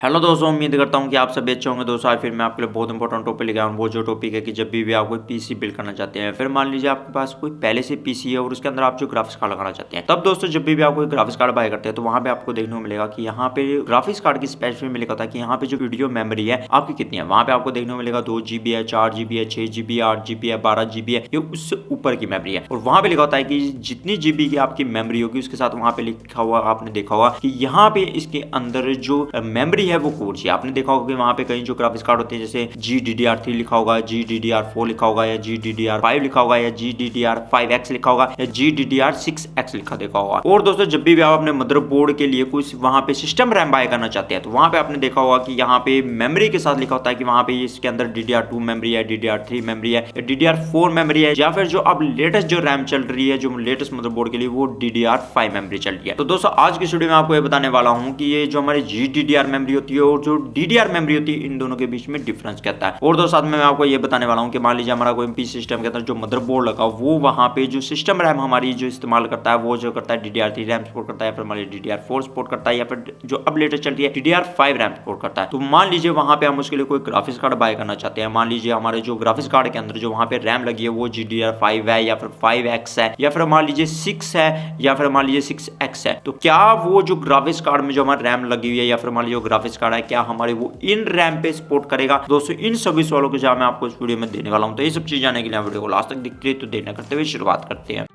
Hello दोस्तों, उम्मीद करता हूँ कि आप सभी अच्छे होंगे। दोस्तों आज फिर मैं आपके लिए बहुत इंपॉर्टेंट टॉपिक लेके आया हूँ। वो जो टॉपिक है कि जब भी आप कोई पीसी बिल्ड करना चाहते हैं, फिर मान लीजिए आपके पास कोई पहले से पीसी है और उसके अंदर आप जो ग्राफिक्स कार्ड लगाना चाहते हैं, तब दोस्तों जब भी आप कोई ग्राफिक्स कार्ड बाय करते हैं तो वहाँ पे आपको देखने को मिलेगा कि यहाँ पे ग्राफिक्स कार्ड की स्पेसिफिक में लिखा होता है कि यहाँ पे जो वीडियो मेमोरी है आपकी कितनी है। वहाँ पे आपको देखने को मिलेगा 2 GB है, 4 GB है, 6 GB है, 8 GB है, 12 GB है, ये उससे ऊपर की मेमोरी है। और वहाँ पे लिखा होता है कि जितनी जीबी की आपकी मेमोरी होगी उसके साथ वहाँ पे लिखा हुआ आपने देखा होगा कि यहाँ पे इसके अंदर जो मेमोरी है वो कौन सी है। आपने देखा होगा कि वहाँ पे कहीं जो ग्राफिक्स कार्ड होते हैं जैसे GDDR3 लिखा होगा, GDDR4 लिखा होगा, या GDDR5 लिखा होगा, या GDDR5X लिखा होगा, या GDDR6X लिखा देखा होगा। और दोस्तों जब भी आप अपने मदरबोर्ड के लिए कुछ वहाँ पे सिस्टम रैम बाय करना चाहते हैं तो वहाँ पे आपने देखा होगा कि यहाँ पे मेमोरी के साथ लिखा होता है कि वहाँ पे इसके अंदर DDR2 मेमोरी है, DDR3 मेमोरी है, DDR4 मेमोरी है, या फिर जो अब लेटेस्ट जो रैम चल रही है जो लेटेस्ट मदरबोर्ड के लिए वो DDR5 मेमोरी चल रही है। तो दोस्तों आज की वीडियो में आपको ये बताने वाला हूँ कि ये जो हमारी GDDR मेमोरी होती है और जो DDR मेमोरी होती है इन दोनों के बीच में डिफरेंस क्या है। और दोस्तों साथ में मैं आपको ये बताने वाला हूँ कि मान लीजिए हमारा कोई पीसी सिस्टम के अंदर जो मदरबोर्ड लगा वो वहाँ पे जो सिस्टम रैम हमारी जो इस्तेमाल करता है वो जो करता है DDR3 रैम सपोर्ट करता है, या फिर मान लीजिए DDR4 सपोर्ट करता है, या फिर जो अब लेटेस्ट चल रही है DDR5 रैम सपोर्ट करता है। तो मान लीजिए वहाँ पे हम उसके लिए कोई ग्राफिक्स कार्ड बाय करना चाहते हैं। मान लीजिए हमारे जो ग्राफिक्स कार्ड के अंदर जो वहाँ पे रैम लगी है वो GDDR5 है, या फिर 5X है, या फिर मान लीजिए 6 है, या फिर मान लीजिए 6X है। तो क्या वो जो ग्राफिक्स कार्ड में जो हमारी रैम लगी हुई है या फिर मान लीजिए ग्राफिक्स कार्ड है क्या हमारे वो इन रैम पे सपोर्ट करेगा। दोस्तों इन सभी सवालों के जवाब मैं आपको इस वीडियो में देने वाला हूं। तो ये सब चीज जानने के लिए वीडियो को लास्ट तक देखते रहिए। तो देर न करते हुए शुरुआत करते हैं।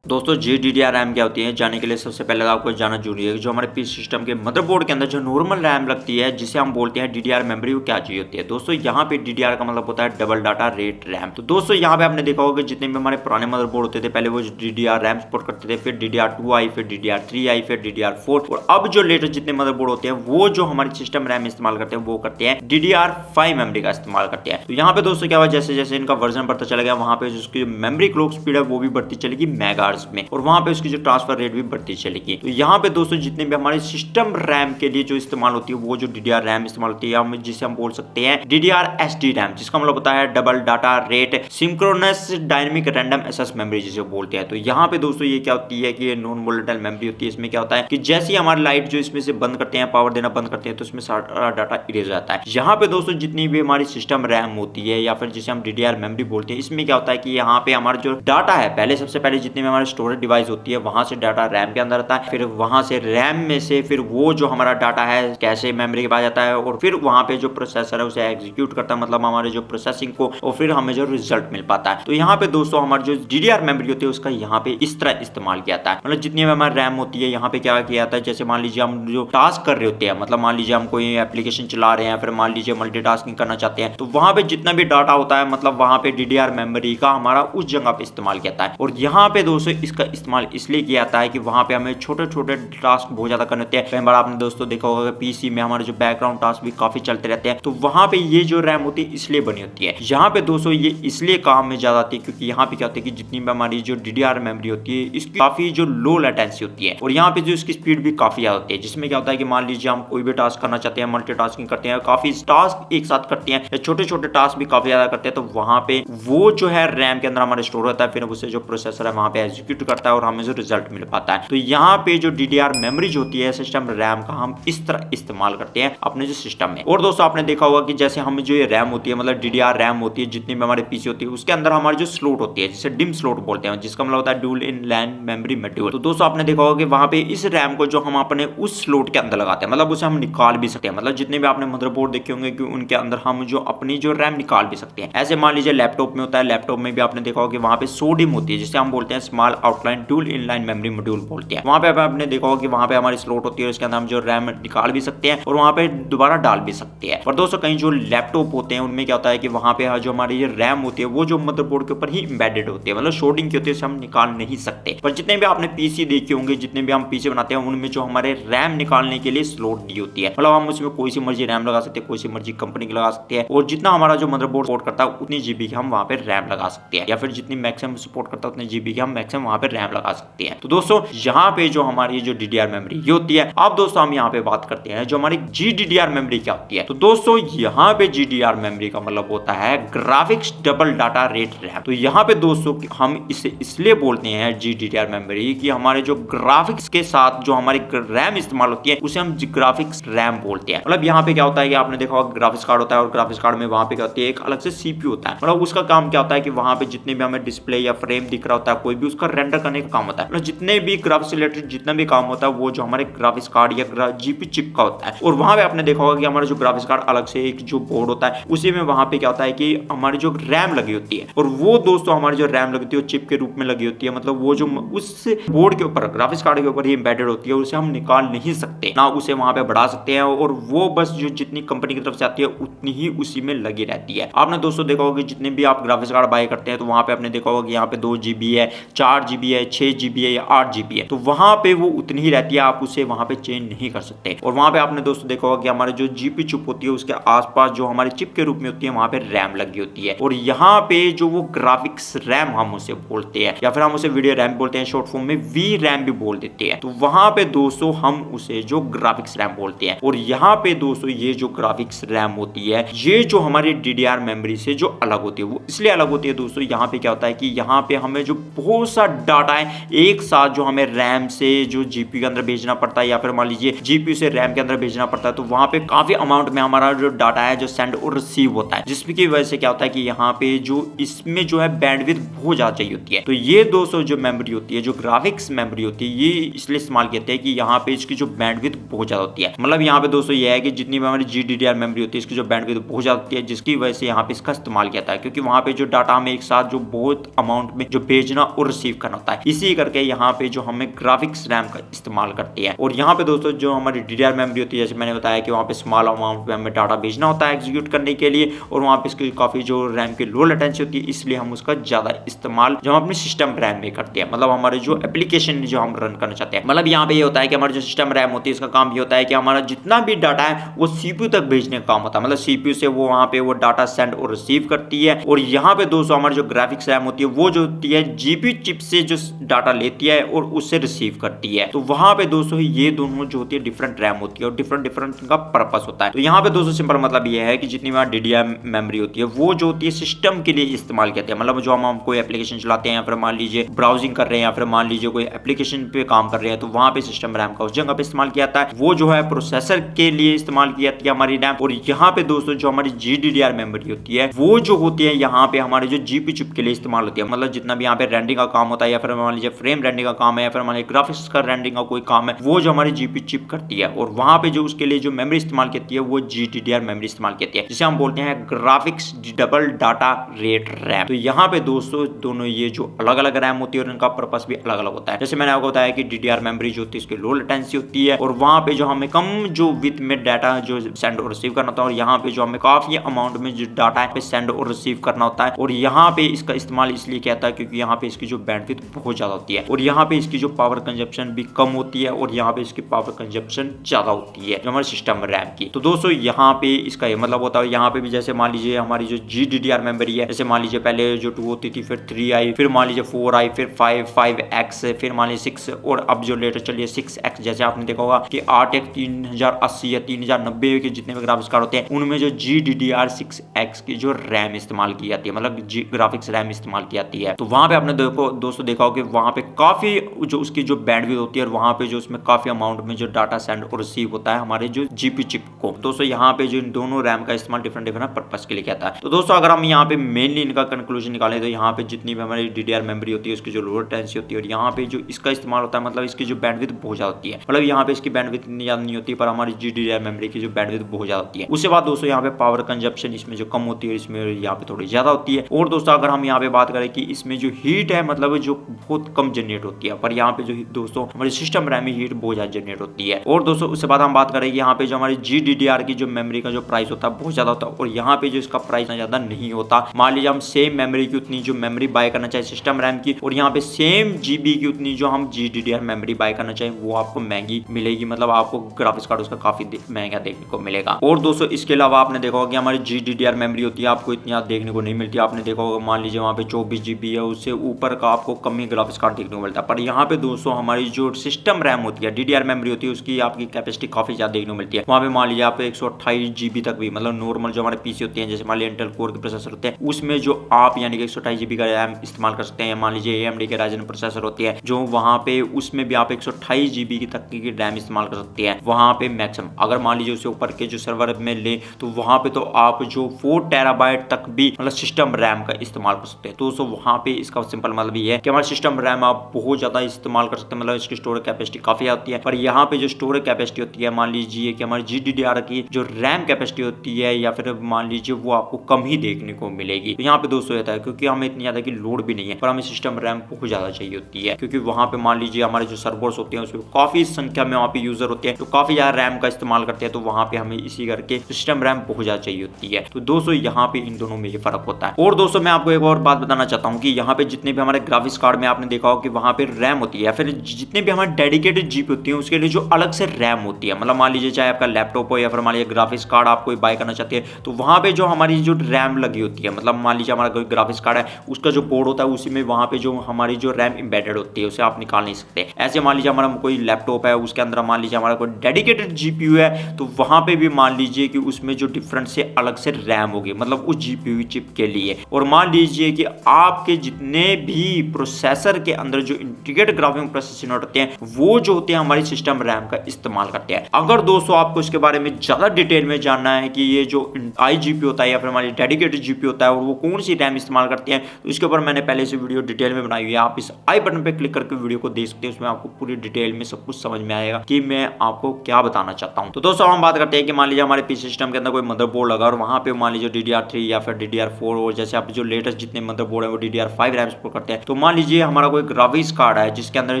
दोस्तों GDDR रैम क्या होती है जानने के लिए सबसे पहले आपको जानना जरूरी है कि जो हमारे पीसी सिस्टम के मदरबोर्ड के अंदर जो नॉर्मल रैम लगती है जिसे हम बोलते हैं DDR मेमोरी, वो क्या चीज होती है। दोस्तों यहाँ पे DDR का मतलब होता है डबल डाटा रेट रैम। तो दोस्तों यहाँ पे आपने देखा होगा कि जितने भी हमारे पुराने मदरबोर्ड होते थे पहले वो DDR रैम सपोर्ट करते थे, फिर DDR2 आई, फिर DDR3 आई, फिर DDR4, और अब जो लेटेस्ट जितने मदरबोर्ड होते हैं वो जो हमारे सिस्टम रैम इस्तेमाल करते हैं वो करते हैं DDR5 मेमोरी का इस्तेमाल करते हैं। तो यहाँ पे दोस्तों क्या हुआ, जैसे जैसे इनका वर्जन बढ़ता चला गया वहाँ पे जिसकी मेमोरी क्लॉक स्पीड है वो भी बढ़ती चलेगी मेगाहर्ट्ज में, और वहाँ पे उसकी जो ट्रांसफर रेट भी बढ़ती चलेगी। तो यहाँ पे दोस्तों जितने भी हमारे सिस्टम रैम के लिए जो इस्तेमाल होती है वो जो DDR रैम इस्तेमाल होती है जिसे हम बोल सकते हैं DDR SD रैम, जिसका मतलब होता है double data rate synchronous dynamic random access memory जिसे बोलते हैं। तो यहाँ पे दोस्तों ये क्या होती है कि ये नॉन वोलेटाइल मेमोरी होती है। इसमें क्या होता है कि जैसे ही हमारी लाइट जो इसमें से बंद करते हैं, पावर देना बंद करते हैं, तो इसमें सारा डाटा इरेज हो जाता है। यहाँ पे दोस्तों जितनी भी हमारी सिस्टम रैम होती है या फिर जिसे हम DDR मेमोरी बोलते हैं, इसमें क्या होता है कि यहाँ पे हमारा जो डाटा है पहले सबसे पहले जितने भी हमारे स्टोरेज डिवाइस होती है वहां से डाटा रैम के अंदर आता है, फिर वहां से रैम में से फिर वो जो हमारा डाटा है कैसे मेमोरी के पास जाता है, और फिर वहां पे जो प्रोसेसर है उसे एग्जीक्यूट करता है, मतलब हमारे जो प्रोसेसिंग को, और फिर हमें जो रिजल्ट मिल पाता है। तो यहाँ पे दोस्तों हमारी जो DDR मेमोरी होती है उसका यहाँ पे इस तरह इस्तेमाल किया जाता है। मतलब जितनी भी हमारी रैम होती है यहाँ पे क्या किया जाता है, जैसे मान लीजिए हम जो टास्क कर रहे होते हैं, मतलब मान लीजिए हम कोई एप्लीकेशन चला रहे हैं, फिर मान लीजिए मल्टीटास्किंग करना चाहते हैं, तो वहां पे जितना भी डाटा होता है मतलब वहां पे DDR मेमोरी का हमारा उस जगह पे इस्तेमाल किया जाता है। और यहाँ पे दोस्तों इसका इस्तेमाल इसलिए किया जाता है कि वहां पे हमें छोटे छोटे टास्क बहुत ज्यादा करने होते हैं। कई बार आपने दोस्तों देखा होगा पीसी में हमारे जो बैकग्राउंड टास्क भी काफी चलते रहते हैं, तो वहां पे ये जो रैम होती है इसलिए बनी होती है। यहाँ पे दोस्तों ये इसलिए काम में ज्यादा आती है क्योंकि यहाँ पे क्या होता है कि जितनी भी हमारी जो DDR मेमोरी होती है इसकी काफी जो लो लेटेंसी होती है, और यहाँ पे जो इसकी स्पीड भी काफी ज्यादा होती है। जिसमें क्या होता है कि मान लीजिए हम कोई भी टास्क करना चाहते हैं, मल्टीटास्किंग करते हैं, काफी टास्क एक साथ करते हैं, या छोटे छोटे टास्क भी काफी ज्यादा करते हैं, तो वहां पे वो जो है रैम के अंदर हमारे स्टोर होता है, फिर उसे जो प्रोसेसर है वहां पे एग्जीक्यूट करता है और हमें जो रिजल्ट मिल पाता है। तो यहाँ पे जो DDR मेमोरी जो होती है सिस्टम रैम का हम इस तरह इस्तेमाल करते हैं अपने जो सिस्टम में। और दोस्तों आपने देखा होगा कि जैसे हम जो ये रैम होती है मतलब DDR रैम होती है जितनी भी हमारे पीसी होती है उसके अंदर हमारी जो स्लॉट होती है जिसे डिम स्लॉट बोलते हैं, जिसका मतलब होता है dual in line memory module. तो दोस्तों आपने देखा होगा कि वहां पे इस रैम को जो हम अपने उस स्लॉट के अंदर लगाते हैं, मतलब उसे हम निकाल भी सकते हैं। मतलब जितने भी आपने मदरबोर्ड देखे होंगे कि उनके अंदर हम जो अपनी जो रैम निकाल भी सकते हैं। ऐसे मान लीजिए लैपटॉप में होता है, लैपटॉप में भी आपने देखा होगा कि वहां पे सोडियम होती है जिसे हम बोलते हैं small outline dual in line memory module बोलते हैं। वहां पे आपने देखा होगा कि वहां पे हमारी स्लॉट होती है, इसके अंदर हम जो रैम निकाल भी सकते हैं और वहां पे दोबारा डाल भी सकते हैं। पर दोस्तों कहीं जो लैपटॉप होते हैं उनमें क्या होता है कि वहां पे जो हमारी ये रैम होती है वो जो मदरबोर्ड के ऊपर ही एम्बेडेड होती है, मतलब शोर्डिंग की होती है, हम निकाल नहीं सकते। पर जितने भी आपने पीसी देखे होंगे, जितने भी हम पीसी बनाते हैं उनमें जो हमारे रैम निकालने के लिए स्लॉट दी होती है, मतलब हम उसमें कोई सी मर्जी रैम लगा सकते हैं, कोई सी मर्जी कंपनी की लगा सकते हैं, और जितना हमारा जो मदरबोर्ड सपोर्ट करता है उतनी जीबी की हम वहां पे रैम लगा सकते हैं, या फिर जितनी मैक्सिमम सपोर्ट करता है उतनी जीबी की हम से वहाँ पे रैम लगा सकते हैं। तो दोस्तों यहाँ पे जो हमारी जो DDR मेमोरी ये होती है। अब दोस्तों हम यहाँ पे बात करते हैं जो हमारी GDDR मेमोरी क्या होती है। तो दोस्तों यहाँ पे GDDR मेमोरी का मतलब होता है graphics double data rate RAM. तो यहाँ पे दोस्तों हम इसे इसलिए बोलते हैं GDDR मेमोरी कि हमारे जो ग्राफिक्स के साथ जो हमारी रैम इस्तेमाल होती है उसे हम ग्राफिक्स रैम बोलते हैं। मतलब यहाँ पे क्या होता है कि आपने देखा होगा ग्राफिक्स कार्ड होता है और ग्राफिक्स कार्ड में वहां पे क्या होती है एक अलग से CPU होता है। मतलब उसका काम क्या होता है कि वहां पे जितने भी हमें डिस्प्ले या फ्रेम दिख रहा होता है कोई भी उसका रेंडर करने का काम होता है। मतलब जितने भी ग्राफिक्स रिलेटेड जितना भी काम होता है वो जो हमारे ग्राफिक्स कार्ड या GPU चिप का होता है। और वहां पे आपने देखा होगा कि हमारा जो ग्राफिक्स कार्ड अलग से एक जो बोर्ड होता है उसी में वहां पे क्या होता है कि हमारी जो रैम लगी होती है और वो दोस्तों हमारी जो रैम लगती है वो चिप के रूप में लगी होती है। मतलब वो जो उस बोर्ड के ऊपर ग्राफिक्स कार्ड के ऊपर ही एम्बेडेड होती है उसे हम निकाल नहीं सकते ना उसे वहां पे बढ़ा सकते हैं और वो बस जो जितनी कंपनी की तरफ से आती है उतनी ही उसी में लगी रहती है। आपने दोस्तों देखा होगा कि जितने भी आप ग्राफिक्स कार्ड बाय करते हैं तो वहां पे आपने देखा होगा कि यहाँ पे 2 GB है, 4 GB है, 6 GB है या 8 GB है। तो वहां पे वो उतनी ही रहती है, आप उसे वहां पे चेंज नहीं कर सकते। और वहां पे आपने दोस्तों देखा होगा कि हमारे जो GPU चिप होती है उसके आसपास जो हमारे चिप के रूप में होती है वहां पे रैम लगी होती है। और यहाँ पे जो वो ग्राफिक्स रैम हम उसे बोलते हैं या फिर हम उसे वीडियो रैम बोलते हैं, शॉर्ट फॉर्म में VRAM भी बोल देते हैं। तो वहां पे दोस्तों हम उसे जो ग्राफिक्स रैम बोलते हैं। और यहाँ पे दोस्तों ये जो ग्राफिक्स रैम होती है ये जो हमारी DDR मेमोरी से जो अलग होती है वो इसलिए अलग होती है दोस्तों। यहाँ पे क्या होता है कि यहाँ पे हमें जो बहुत सा डाटा है एक साथ जो हमें रैम से जो GPU के अंदर भेजना पड़ता है या फिर मान लीजिए GPU से रैम के अंदर भेजना पड़ता है। तो वहां पे काफी अमाउंट में हमारा जो डाटा है जो सेंड और रिसीव होता है, जिसकी वजह से क्या होता है कि यहाँ पे जो इसमें जो है बैंडविड्थ बहुत ज्यादा चाहिए होती है। तो ये दोस्तों जो मेमोरी होती है जो ग्राफिक्स मेमोरी होती है ये इसलिए इस्तेमाल करते हैं कि यहाँ पे इसकी जो बैंडविड्थ बहुत ज्यादा होती है। मतलब यहाँ पे दोस्तों ये है कि जितनी भी हमारी GDDR मेमोरी होती है इसकी जो बैंडविड्थ बहुत ज्यादा होती है, जिसकी वजह से यहाँ पे इसका इस्तेमाल किया जाता है क्योंकि वहां पे जो डाटा हमें एक साथ जो बहुत अमाउंट में जो भेजना और रिसीव करना होता है, इसी करके यहाँ पे जो हमें ग्राफिक्स रैम का इस्तेमाल करते हैं। और यहाँ पे दोस्तों जो हमारी DDR मेमोरी होती है जैसे मैंने बताया कि वहाँ पे स्मॉल अमाउंट में हमें डाटा भेजना होता है एग्जीक्यूट करने के लिए और वहाँ पे इसकी काफी जो रैम की लो लेटेंसी होती है इसलिए हम उसका ज्यादा इस्तेमाल जो हम अपने सिस्टम रैम में करते हैं। मतलब हमारे जो एप्लीकेशन जो हम रन करना चाहते हैं, मतलब यहाँ पे ये होता है कि हमारा जो सिस्टम रैम होती है इसका काम ये होता है कि हमारा जितना भी डाटा है वो CPU तक भेजने का काम होता है। मतलब CPU से वो वहाँ पे वो डाटा सेंड और रिसीव करती है। और यहाँ पे दोस्तों हमारी जो ग्राफिक्स रैम होती है वो जो होती है GPU चिप से जो डाटा लेती है और उससे रिसीव करती है। तो वहां पे दोस्तों ये दोनों जो होती है डिफरेंट रैम होती है और डिफरेंट का पर्पस होता है। तो यहाँ पे दोस्तों सिंपल मतलब ये है कि जितनी बार DDR मेमोरी होती है वो जो होती है सिस्टम के लिए इस्तेमाल करते हैं। मतलब जो हम कोई एप्लीकेशन चलाते हैं या फिर मान लीजिए ब्राउजिंग कर रहे हैं या फिर मान लीजिए कोई एप्लीकेशन पे काम कर रहे हैं तो वहां पे सिस्टम रैम का उस जगह पे इस्तेमाल किया जाता है। वो जो है प्रोसेसर के लिए इस्तेमाल की जाती है हमारी रैम। और यहाँ पे दोस्तों जो हमारी GDDR मेमोरी होती है वो जो होती है यहाँ पे हमारे जो GPU चिप के लिए इस्तेमाल होती है। मतलब जितना भी यहाँ पे रेंडरिंग का काम होता है या फिर मान लीजिए फ्रेम रेंडरिंग का काम है या फिर मान लीजिए ग्राफिक्स का रेंडरिंग का कोई काम है वो जो हमारी GPU चिप करती है। और वहां पे जो उसके लिए जो मेमोरी इस्तेमाल करती है वो GDDR मेमोरी इस्तेमाल करती है जिसे हम बोलते हैं graphics double data rate RAM. तो यहाँ पे दोस्तों दोनों ये जो अलग अलग रैम होती है और इनका पर्पस भी अलग अलग होता है। जैसे मैंने आपको बताया कि DDR मेमोरी जो होती है इसकी लो लेटेंसी होती है और वहां पे जो हमें कम जो विथ में डाटा जो सेंड और रिसीव करना होता है और यहाँ पे जो हमें काफी अमाउंट में जो डाटा है सेंड और रिसीव करना होता है। और यहाँ पे इसका इस्तेमाल इसलिए किया जाता है क्योंकि यहाँ पे इसकी जो बैंडविड्थ बहुत ज्यादा होती है और यहाँ पे इसकी जो पावर कंजप्शन भी कम होती है और यहाँ पे इसकी पावर कंजप्शन ज्यादा होती है जो हमारे सिस्टम रैम की। तो दोस्तों यहाँ पे इसका ये मतलब होता है यहाँ पे भी जैसे मान लीजिए हमारी जो GDDR मेमोरी है जैसे मान लीजिए पहले जो 2 होती थी फिर 3 आई फिर मान लीजिए 4 आई फिर 5x फिर मान लीजिए 6 और अब जो लेटेस्ट चलिए 6x। जैसे आपने देखा होगा कि 8x 3080 या 3090 के जितने भी ग्राफिक्स कार्ड होते हैं उनमें जो GDDR 6x की जो रैम इस्तेमाल की जाती है मतलब ग्राफिक्स रैम इस्तेमाल की जाती है। तो वहां पे आपने दोस्तों देखा होगा कि वहां पे काफी जो उसकी जो बैंडविड्थ होती है और वहां पे जो उसमें काफी अमाउंट में जो डाटा सेंड और रिसीव होता है हमारे जो GPU चिप को। दोस्तों यहाँ पे जो इन दोनों रैम का इस्तेमाल डिफरेंट पर्पस के लिए किया जाता है। तो दोस्तों अगर हम यहाँ पे मेनली इनका कंक्लूजन निकालें तो यहाँ पे जितनी भी हमारी DDR मेमोरी होती है उसकी जो लो लेटेंसी होती है और यहाँ पे जो इसका इस्तेमाल होता है मतलब इसकी जो बैंडविड्थ बहुत ज्यादा होती है। मतलब यहाँ पे इसकी बैंडविड्थ इतनी ज्यादा नहीं होती पर हमारी GDDR मेमोरी की जो बैंडविड्थ बहुत ज्यादा होती है। उसके बाद दोस्तों यहाँ पे पावर कंजप्शन इसमें जो कम होती है इसमें यहाँ पे थोड़ी ज्यादा होती है। और दोस्तों अगर हम यहाँ पे बात करें कि इसमें जो हीट है मतलब जो बहुत कम जनरेट होती है पर यहाँ पे जो दोस्तों हमारे सिस्टम रैम में हीट बहुत ज्यादा जनरेट होती है। और दोस्तों उसके बाद हम बात करें यहाँ पे जो हमारी GDDR की जो मेमोरी का जो प्राइस होता है बहुत ज्यादा होता है और यहाँ पे जो इसका प्राइस ज्यादा नहीं होता। मान लीजिए हम सेम मेमोरी की उतनी जो मेमोरी बाय करना चाहिए सिस्टम रैम की और यहाँ पे सेम GB की उतनी जो हम GDDR मेमोरी बाय करना चाहिए वो आपको महंगी मिलेगी। मतलब आपको ग्राफिक्स कार्ड उसका काफी महंगा देखने को मिलेगा। और दोस्तों इसके अलावा आपने देखा होगा कि हमारी GDDR मेमोरी होती है आपको इतनी देखने को नहीं मिलती। आपने देखा होगा मान लीजिए वहाँ पे 24 GB है उससे ऊपर का आपको कम ही ग्राफिक्स कार्ड देखने को मिलता है। पर यहाँ पे दोस्तों हमारी जो सिस्टम रैम होती है, DDR मेमोरी होती है, उसकी आपकी कैपेसिटी काफी ज्यादा देखने को मिलती है। वहाँ पे मान लीजिए आप 128 GB तक भी, मतलब नॉर्मल जो हमारे पीसी होते हैं, जैसे मान लीजिए इंटेल कोर के प्रोसेसर होते हैं, उसमें जो आप यानी कि 128 GB का रैम इस्तेमाल कर सकते हैं। मान लीजिए AMD के राइजन प्रोसेसर होते हैं, जो वहाँ पे उसमें भी आप 128 GB की तक की रैम इस्तेमाल कर सकते हैं वहाँ पे मैक्सिमम। अगर मान लीजिए उससे ऊपर के जो सर्वर में ले तो वहाँ पे तो आप जो 4 TB तक भी मतलब सिस्टम रैम का इस्तेमाल कर सकते हैं। तो दोस्तों वहाँ पे इसका सिंपल मतलब ये है कि हमारे सिस्टम रैम आप बहुत ज्यादा इस्तेमाल कर सकते हैं, मतलब इसकी स्टोरेज कैपेसिटी काफी आती है। पर यहाँ पे जो स्टोरेज कैपेसिटी होती है, मान लीजिए कि हमारी GDDR की जो रैम कैपेसिटी होती है, या फिर मान लीजिए वो आपको कम ही देखने को मिलेगी। तो यहाँ पे दोस्तों रहता है क्योंकि हमें इतनी ज्यादा की लोड भी नहीं है, पर हमें सिस्टम रैम बहुत ज्यादा चाहिए होती है, क्योंकि वहाँ पे मान लीजिए हमारे जो सर्वर्स होते हैं उसमें काफी संख्या में वहाँ पे यूजर होते हैं, तो काफी ज्यादा रैम का इस्तेमाल करते हैं। तो वहाँ पे हमें इसी करके सिस्टम रैम बहुत ज्यादा चाहिए होती है। तो दोस्तों यहाँ पे इन दोनों में ये फर्क होता है। और दोस्तों मैं आपको एक और बात बताना चाहता हूँ कि यहाँ पे जितने भी हमारे ग्राफिक्स कार्ड में आपने देखा हो कि वहाँ पे रैम होती है, या फिर जितने भी हमारे डेडिकेटेड जीपी होती है उसके लिए जो अलग से रैम होती है। मतलब मान लीजिए चाहे आपका लैपटॉप हो या फिर मान लीजिए ग्राफिक्स कार्ड आप कोई बाय करना चाहते हैं, तो वहाँ पे जो हमारी जो रैम लगी होती है, मतलब मान लीजिए हमारा कोई ग्राफिक्स कार्ड है, उसका जो बोर्ड होता है उसी में वहाँ पे जो हमारी जो रैम इंबेडेड होती है उसे आप निकाल नहीं सकते। ऐसे मान लीजिए हमारा कोई लैपटॉप है, उसके अंदर मान लीजिए हमारा कोई डेडिकेटेड जीपीयू है, तो वहाँ पे भी मान लीजिए कि उसमें जो डिफरेंट से अलग से रैम होगी, मतलब उस जीपीयू चिप के लिए। और मान लीजिए कि आपके जितने भी प्रोसेसर के अंदर जो इंटीग्रेटेड ग्राफिक प्रोसेसर यूनिट होते हैं, वो जो होते हैं हमारी सिस्टम रैम का इस्तेमाल करते हैं। अगर दोस्तों आपको इसके बारे में ज्यादा डिटेल में जानना है कि ये जो IGP होता है या फिर हमारी डेडिकेटेड जीपी होता है और वो कौन सी रैम इस्तेमाल करते हैं, तो इसके ऊपर मैंने पहले से वीडियो डिटेल में बनाई हुई है। आप इस आई बटन पे क्लिक करके वीडियो को देख सकते हैं, उसमें आपको पूरी डिटेल में सब कुछ समझ में आएगा कि मैं आपको क्या बताना चाहता हूं। तो दोस्तों हम बात करते हैं कि मान लीजिए हमारे पीसी सिस्टम के अंदर कोई मदरबोर्ड लगा और वहां पे मान लीजिए DDR3 या फिर DDR4 और जैसे आप जो लेटेस्ट जितने मदरबोर्ड है वो DDR5 रैम सपोर्ट करते हैं। तो मान लीजिए हमारा कोई ग्राफिक्स कार्ड है जिसके अंदर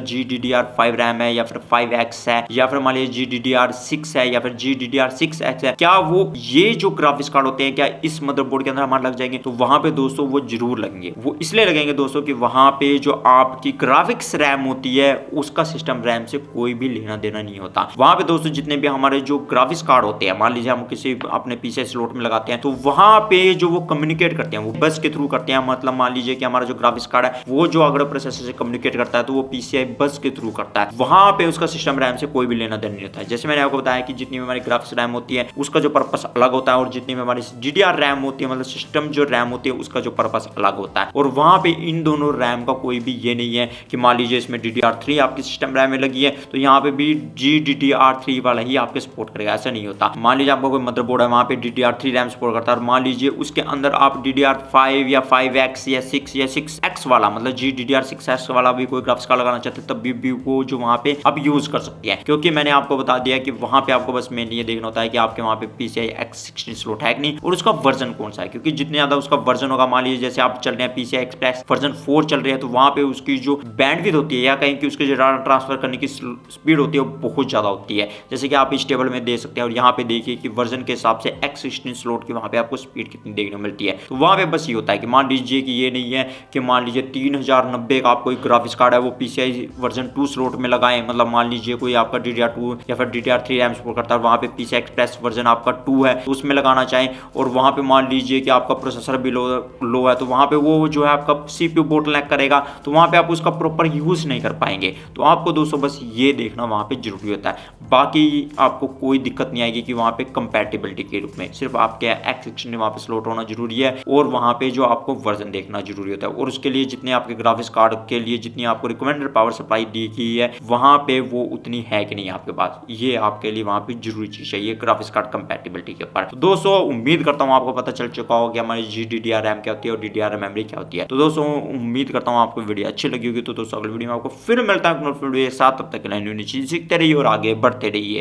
GDDR5 रैम है या फिर 5X है या फिर मान लीजिए GDDR6 है या फिर GDDR6X है, क्या वो ये जो ग्राफिक्स कार्ड होते हैं क्या इस मदरबोर्ड के अंदर हमारे लग जाएंगे? तो वहां पे दोस्तों वो जरूर लगेंगे। वो इसलिए लगेंगे दोस्तों कि वहां पे जो आपकी ग्राफिक्स रैम होती है उसका सिस्टम रैम से कोई भी लेना देना नहीं होता। वहां पे दोस्तों जितने भी हमारे जो ग्राफिक्स कार्ड होते हैं, मान लीजिए हम किसी अपने पीसी स्लॉट में लगाते हैं, तो वहां पे जो वो कम्युनिकेट करते हैं वो बस के थ्रू करते हैं। मतलब मान लीजिए कि हमारा जो ग्राफिक्स कार्ड है वो जो अगर प्रोसेसर से कम्युनिकेट करता है तो वो PCI बस के थ्रू करता है। वहां पे उसका सिस्टम रैम से कोई भी लेना देना नहीं होता है। जैसे मैंने आपको बताया कि जितनी भी हमारी ग्राफिक्स रैम होती है उसका जो पर्पस अलग होता है, और जितनी भी हमारी DDR रैम होती है मतलब सिस्टम जो रैम होती है उसका जो पर्पस अलग होता है। और वहां पे इन दोनों रैम का कोई भी ये नहीं है कि मान लीजिए इसमें DDR3 आपकी सिस्टम रैम में लगी है तो यहाँ पे भी GDDR3 वाला ही आपके सपोर्ट करेगा, ऐसा नहीं होता। मान लीजिए आपका कोई मदरबोर्ड है वहां पे DDR3 रैम सपोर्ट करता है और मान लीजिए उसके अंदर आप DDR5 या 5X या 6 या 6X वाला मतलब GDDR6X वाला भी कोई ग्राफिक्स कार्ड लगाना चाहते हैं तब भी वो जो वहां पे आप यूज कर सकते हैं। क्योंकि मैंने आपको बता दिया कि वहां पे आपको बस मेनली ये देखना होता है कि आपके वहां पे PCI X16 स्लॉट है कि नहीं और उसका वर्जन कौन सा है। क्योंकि जितने ज्यादा उसका वर्जन होगा, मान लीजिए जैसे आप चल रहे हैं PCI Express वर्जन 4 चल रहे हैं, तो वहां पे उसकी जो बैंडविड्थ होती है या कहीं की उसके जो डाटा ट्रांसफर करने की स्पीड होती है वो बहुत ज्यादा होती है। जैसे कि आप इस टेबल में देख सकते हैं और यहाँ पे देखिए कि वर्जन के हिसाब से X16 स्लॉट की वहां पे आपको स्पीड कितनी देखने को मिलती है। तो वहां पे बस ये होता है कि मान लीजिए कि ये नहीं है कि मान लीजिए 3090 का आपको ग्राफिक्स कार्ड है वो PCI वर्जन 2 स्लॉट में लगाएं। मतलब मान लीजिए कोई आपका DDR2 या फिर DDR3 रैम सपोर्ट करता है, वहां पे PCI एक्सप्रेस वर्जन आपका 2 है तो उसमें लगाना चाहें, और वहां पे मान लीजिए कि आपका प्रोसेसर भी लो है तो वहां पे वो जो है आपका CPU बोटलनेक करेगा, तो वहां पे आप उसका प्रॉपर यूज नहीं कर पाएंगे। तो आपको दोस्तों बस ये देखना वहां पे जरूरी होता है, बाकी आपको कोई दिक्कत नहीं आएगी कि वहां पे कंपैटिबिलिटी के रूप में सिर्फ आपके X16 वहां पे स्लॉट होना जरूरी है और वहां पे जो आपको वर्जन देखना जरूरी होता है। और उसके लिए जितने आपके ग्राफिक्स कार्ड के लिए जितनी आपको रिकमेंडेड पावर सप्लाई दी गई है वहां पे वो उतनी है कि नहीं आपके पास, ये आपके लिए वहां पे जरूरी चीज है, ये ग्राफिक्स कार्ड कंपैटिबिलिटी के ऊपर। तो दोस्तों उम्मीद करता हूँ आपको पता चल चुका होगा कि हमारी GDDR रैम क्या होती है और DDR मेमोरी क्या होती है। तो दोस्तों उम्मीद करता हूँ आपको वीडियो अच्छी लगी होगी। तो दोस्तों अगली वीडियो में आपको फिर मिलता है वीडियो के साथ, तब तक के लिए न्यू चीज सीखते रहिए और आगे बढ़ते रहिए।